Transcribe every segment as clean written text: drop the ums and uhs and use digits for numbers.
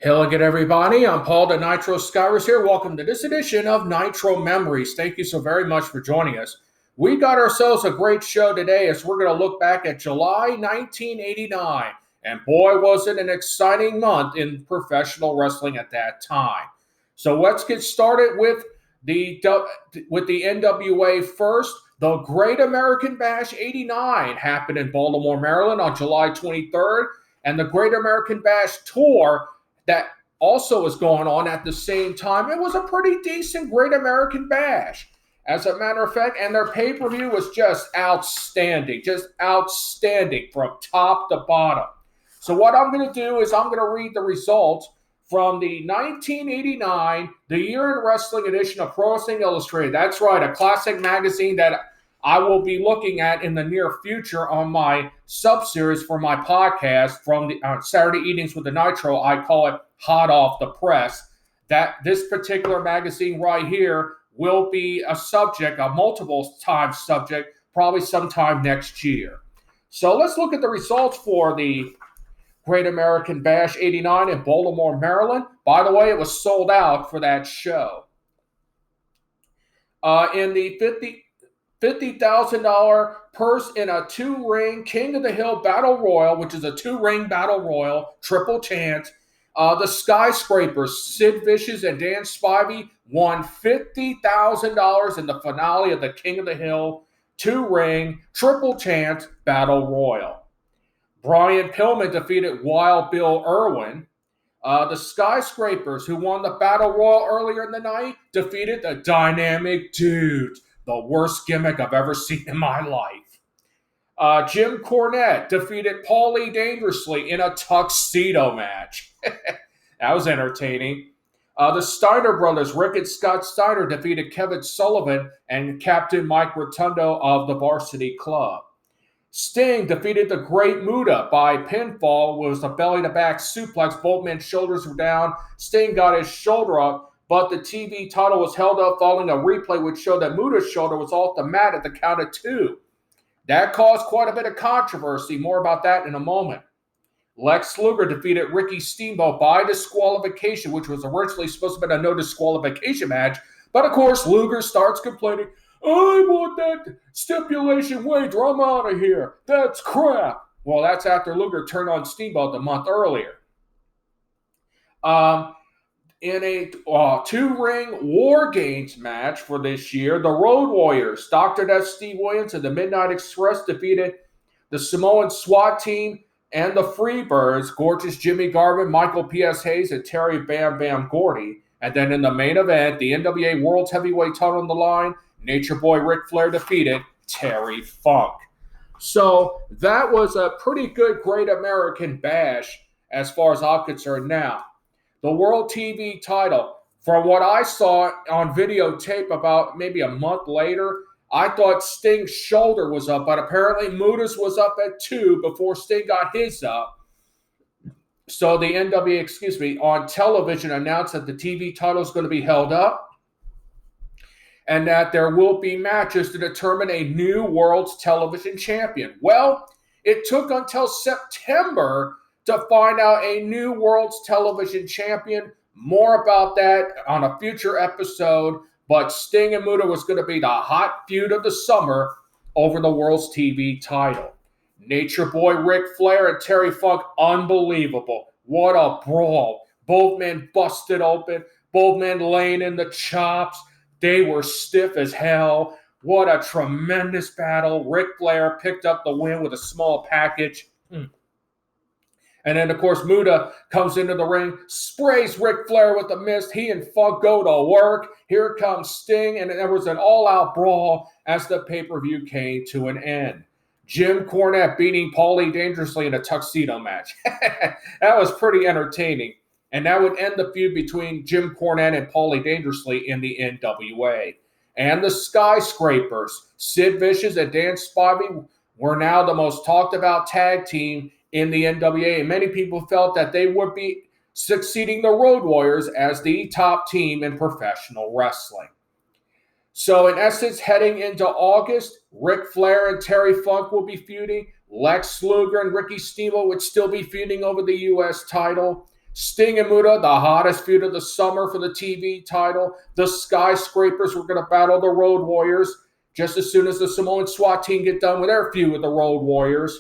Hello again, everybody. I'm Paul the Nitro Skyrus here. Welcome to this edition of Nitro Memories. Thank you so very much for joining us. We got ourselves a great show today as we're going to look back at July 1989. And boy, was it an exciting month in professional wrestling at that time. So let's get started with the NWA first. The Great American Bash 89 happened in Baltimore, Maryland on July 23rd. And the Great American Bash tour that also is going on at the same time. It was a pretty decent Great American Bash, as a matter of fact, and their pay-per-view was just outstanding from top to bottom. So what I'm going to do is I'm going to read the results from the 1989 The Year in Wrestling edition of Pro Wrestling Illustrated. That's right, a classic magazine that I will be looking at in the near future on my sub-series for my podcast from the Saturday Evenings with the Nitro. I call it Hot Off the Press. That this particular magazine right here will be a subject, a multiple time subject, probably sometime next year. So let's look at the results for the Great American Bash 89 in Baltimore, Maryland. By the way, it was sold out for that show. In the $50,000 purse in a two-ring King of the Hill Battle Royal, which is a two-ring Battle Royal, triple chance. The Skyscrapers, Sid Vicious and Dan Spivey, won $50,000 in the finale of the King of the Hill two-ring triple chance Battle Royal. Brian Pillman defeated Wild Bill Irwin. The Skyscrapers, who won the Battle Royal earlier in the night, defeated the Dynamic Dudes. The worst gimmick I've ever seen in my life. Jim Cornette defeated Paulie Dangerously in a tuxedo match. That was entertaining. The Steiner brothers, Rick and Scott Steiner, defeated Kevin Sullivan and Captain Mike Rotundo of the Varsity Club. Sting defeated the Great Muta by pinfall. It was a belly-to-back suplex. Both men's shoulders were down. Sting got his shoulder up, but the TV title was held up following a replay which showed that Muta's shoulder was off the mat at the count of two. That caused quite a bit of controversy. More about that in a moment. Lex Luger defeated Ricky Steamboat by disqualification, which was originally supposed to be a no disqualification match. But of course, Luger starts complaining, I want that stipulation wager. I'm out of here. That's crap. Well, that's after Luger turned on Steamboat a month earlier. In a two-ring War Games match for this year, the Road Warriors, Dr. Death Steve Williams and the Midnight Express defeated the Samoan SWAT team and the Freebirds, Gorgeous Jimmy Garvin, Michael P.S. Hayes, and Terry Bam Bam Gordy. And then in the main event, the NWA World Heavyweight title on the line, Nature Boy Ric Flair defeated Terry Funk. So that was a pretty good Great American Bash as far as I'm concerned. Now, the World TV title, from what I saw on videotape about maybe a month later, I thought Sting's shoulder was up, but apparently Muta's was up at 2 before Sting got his up. So the NWA, on television announced that the TV title is going to be held up and that there will be matches to determine a new World's Television Champion. Well, it took until September to find out a new World's Television Champion. More about that on a future episode, but Sting and Muta was going to be the hot feud of the summer over the World's TV title. Nature Boy Ric Flair and Terry Funk, unbelievable. What a brawl. Both men busted open, both men laying in the chops. They were stiff as hell. What a tremendous battle. Ric Flair picked up the win with a small package. And then, of course, Muta comes into the ring, sprays Ric Flair with the mist. He and Funk go to work. Here comes Sting, and there was an all-out brawl as the pay-per-view came to an end. Jim Cornette beating Paulie Dangerously in a tuxedo match. That was pretty entertaining. And that would end the feud between Jim Cornette and Paulie Dangerously in the NWA. And the Skyscrapers, Sid Vicious and Dan Spivey, were now the most talked about tag team in the NWA. And many people felt that they would be succeeding the Road Warriors as the top team in professional wrestling. So in essence, heading into August, Ric Flair and Terry Funk will be feuding. Lex Luger and Ricky Steamboat would still be feuding over the U.S. title. Sting and Muta, the hottest feud of the summer for the TV title. The Skyscrapers were going to battle the Road Warriors just as soon as the Samoan SWAT team get done with their feud with the Road Warriors.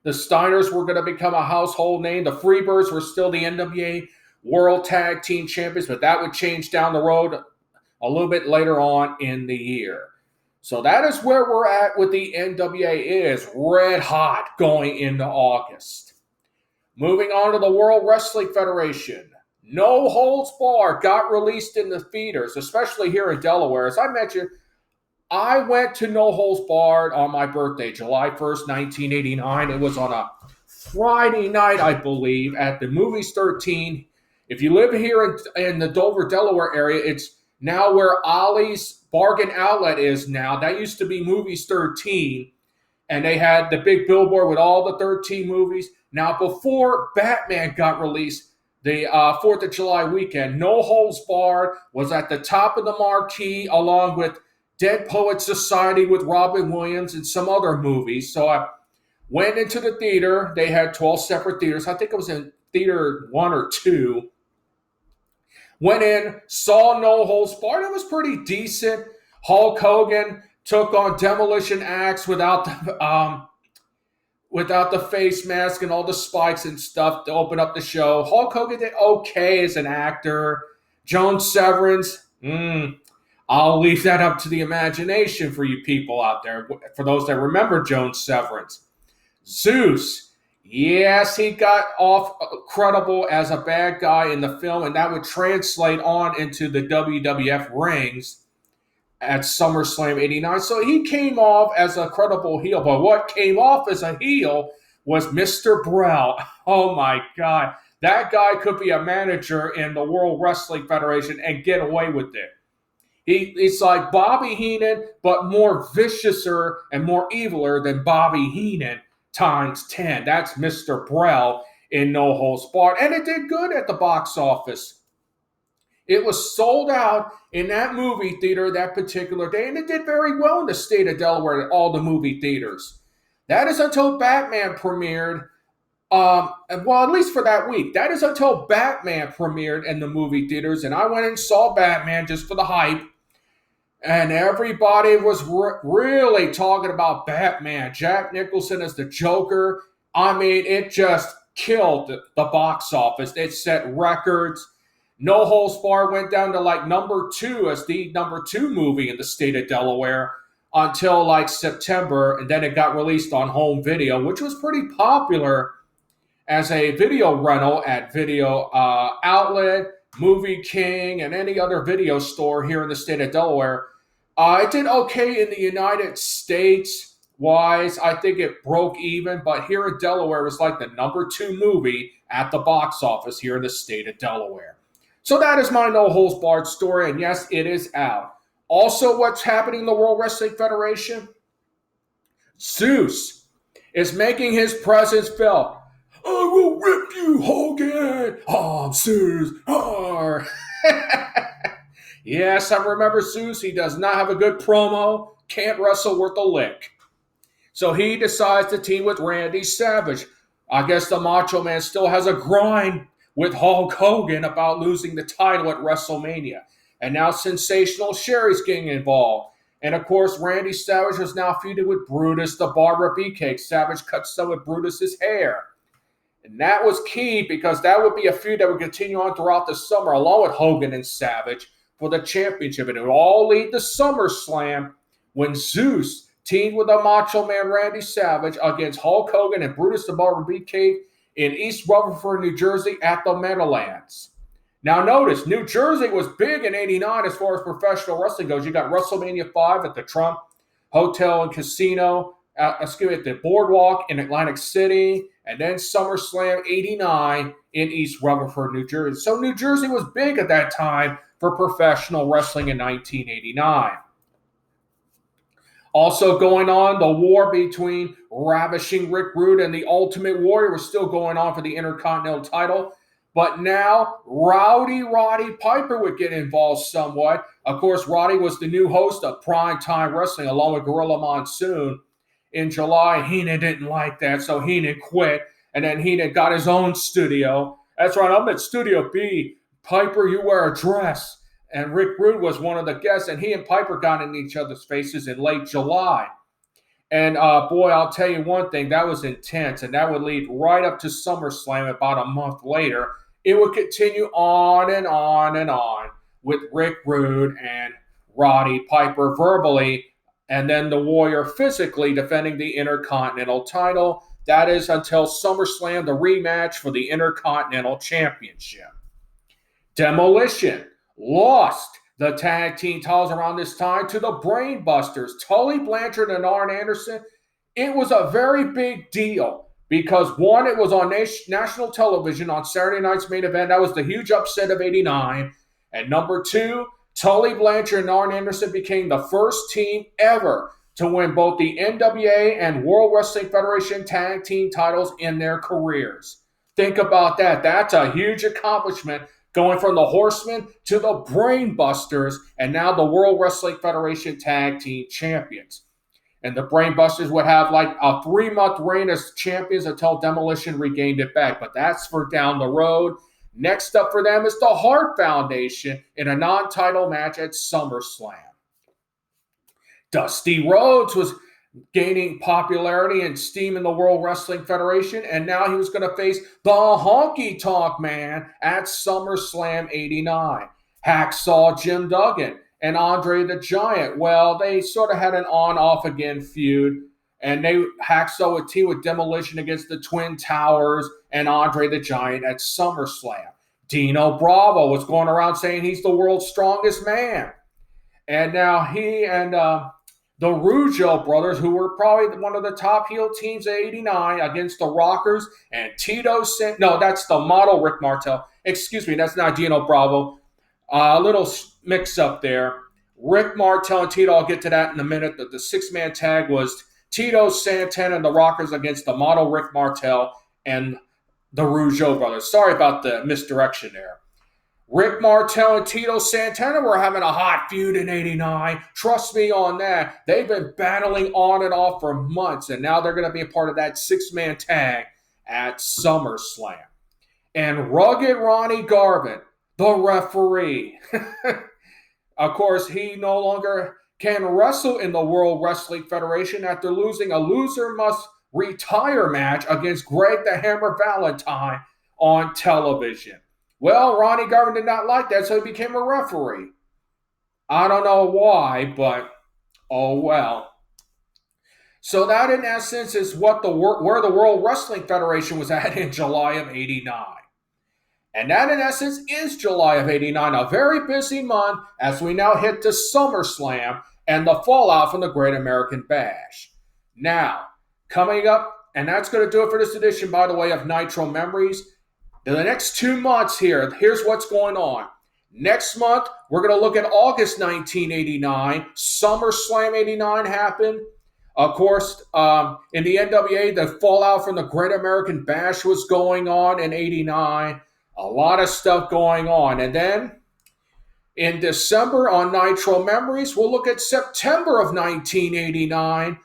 The Steiners were going to become a household name. The Freebirds were still the NWA World Tag Team Champions, but that would change down the road a little bit later on in the year. So that is where we're at with the NWA. It is red hot going into August. Moving on to the World Wrestling Federation. No Holds Barred got released in the theaters, especially here in Delaware. As I mentioned, I went to No Holds Barred on my birthday, July 1st, 1989. It was on a Friday night, I believe, at the Movies 13. If you live here in the Dover, Delaware area, it's now where Ollie's Bargain Outlet is now. That used to be Movies 13, and they had the big billboard with all the 13 movies. Now, before Batman got released, the 4th of July weekend, No Holds Barred was at the top of the marquee along with Dead Poets Society with Robin Williams and some other movies. So I went into the theater. They had 12 separate theaters. I think it was in theater 1 or 2. Went in, saw No Holds Barred. It was pretty decent. Hulk Hogan took on Demolition Axe without the face mask and all the spikes and stuff to open up the show. Hulk Hogan did okay as an actor. Joan Severance, I'll leave that up to the imagination for you people out there, for those that remember Joan Severance. Zeus, yes, he got off credible as a bad guy in the film, and that would translate on into the WWF rings at SummerSlam 89. So he came off as a credible heel. But what came off as a heel was Mr. Brell. Oh, my God. That guy could be a manager in the World Wrestling Federation and get away with it. He's like Bobby Heenan, but more viciouser and more eviler than Bobby Heenan times 10. That's Mr. Brell in No Holds Barred. And it did good at the box office. It was sold out in that movie theater that particular day, and it did very well in the state of Delaware at all the movie theaters. That is until Batman premiered, well, at least for that week. That is until Batman premiered in the movie theaters, and I went and saw Batman just for the hype, and everybody was really talking about Batman. Jack Nicholson as the Joker. I mean, it just killed the box office. It set records. No Holds Barred went down to like number 2 as the number 2 movie in the state of Delaware until like September, and then it got released on home video, which was pretty popular as a video rental at Video Outlet, Movie King, and any other video store here in the state of Delaware. It did okay in the United States wise. I think it broke even, but here in Delaware it was like the number 2 movie at the box office here in the state of Delaware. So that is my No Holds Barred story, and yes, it is out. Also, what's happening in the World Wrestling Federation? Zeus is making his presence felt. I will rip you, Hogan! I'm Zeus! Arr! Yes, I remember Zeus. He does not have a good promo. Can't wrestle worth a lick. So he decides to team with Randy Savage. I guess the Macho Man still has a grind with Hulk Hogan about losing the title at WrestleMania. And now Sensational Sherry's getting involved. And of course, Randy Savage is now feuded with Brutus, the Barbara Beefcake. Savage cuts some of Brutus's hair. And that was key because that would be a feud that would continue on throughout the summer along with Hogan and Savage for the championship. And it would all lead to SummerSlam when Zeus teamed with the Macho Man Randy Savage against Hulk Hogan and Brutus the Barber Beefcake in East Rutherford, New Jersey at the Meadowlands. Now notice, New Jersey was big in 89 as far as professional wrestling goes. You got WrestleMania 5 at the Trump Hotel and Casino, at the Boardwalk in Atlantic City, and then SummerSlam 89 in East Rutherford, New Jersey. So New Jersey was big at that time for professional wrestling in 1989. Also going on, the war between Ravishing Rick Rude and the Ultimate Warrior was still going on for the Intercontinental title. But now, Rowdy Roddy Piper would get involved somewhat. Of course, Roddy was the new host of Primetime Wrestling along with Gorilla Monsoon. In July, Heenan didn't like that, so Heenan quit. And then Heenan got his own studio. That's right, I'm at Studio B. Piper, you wear a dress. And Rick Rude was one of the guests, and he and Piper got in each other's faces in late July. And boy, I'll tell you one thing, that was intense, and that would lead right up to SummerSlam about a month later. It would continue on and on and on with Rick Rude and Roddy Piper verbally, and then the Warrior physically defending the Intercontinental title. That is until SummerSlam, the rematch for the Intercontinental Championship. Demolition lost the tag team titles around this time to the Brainbusters, Tully Blanchard and Arn Anderson. It was a very big deal because, one, it was on national television on Saturday night's main event. That was the huge upset of '89. And number two, Tully Blanchard and Arn Anderson became the first team ever to win both the NWA and World Wrestling Federation tag team titles in their careers. Think about that. That's a huge accomplishment, going from the Horsemen to the Brainbusters, and now the World Wrestling Federation Tag Team Champions. And the Brainbusters would have like a 3-month reign as champions until Demolition regained it back. But that's for down the road. Next up for them is the Hart Foundation in a non-title match at SummerSlam. Dusty Rhodes was gaining popularity and steam in the World Wrestling Federation, and now he was going to face the Honky Tonk Man at SummerSlam '89. Hacksaw Jim Duggan and Andre the Giant. Well, they sort of had an on-off again feud, and Hacksaw would team with Demolition against the Twin Towers and Andre the Giant at SummerSlam. Dino Bravo was going around saying he's the world's strongest man, and now he and the Rougeau brothers, who were probably one of the top heel teams at '89, against the Rockers and Tito no, that's the model Rick Martel. Excuse me, that's not Dino Bravo. A little mix-up there. Rick Martel and Tito, I'll get to that in a minute. The six-man tag was Tito Santana and the Rockers against the model Rick Martel and the Rougeau brothers. Sorry about the misdirection there. Rick Martel and Tito Santana were having a hot feud in '89. Trust me on that. They've been battling on and off for months, and now they're going to be a part of that six-man tag at SummerSlam. And Rugged Ronnie Garvin, the referee. Of course, he no longer can wrestle in the World Wrestling Federation after losing a loser must retire match against Greg the Hammer Valentine on television. Well, Ronnie Garvin did not like that, so he became a referee. I don't know why, but oh well. So that, in essence, is where the World Wrestling Federation was at in July of '89. And that, in essence, is July of '89, a very busy month as we now hit to SummerSlam and the fallout from the Great American Bash. Now, coming up, and that's going to do it for this edition, by the way, of Nitro Memories. In the next 2 months here's what's going on. Next month, we're going to look at August 1989. SummerSlam '89 happened. Of course, in the NWA, the fallout from the Great American Bash was going on in '89. A lot of stuff going on. And then in December on Nitro Memories, we'll look at September of 1989.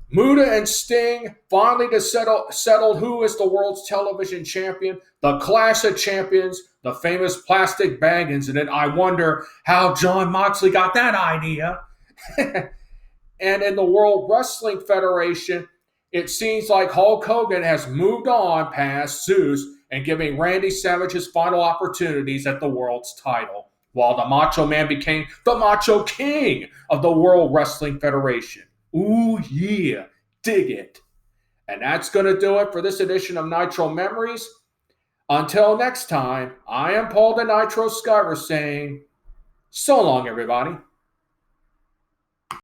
Muta and Sting finally settled who is the world's television champion. The Clash of Champions, the famous plastic bag incident. I wonder how John Moxley got that idea. And in the World Wrestling Federation, it seems like Hulk Hogan has moved on past Zeus and giving Randy Savage his final opportunities at the world's title, while the Macho Man became the Macho King of the World Wrestling Federation. Ooh, yeah, dig it. And that's going to do it for this edition of Nitro Memories. Until next time, I am Paul the Nitro Skyver saying, so long, everybody.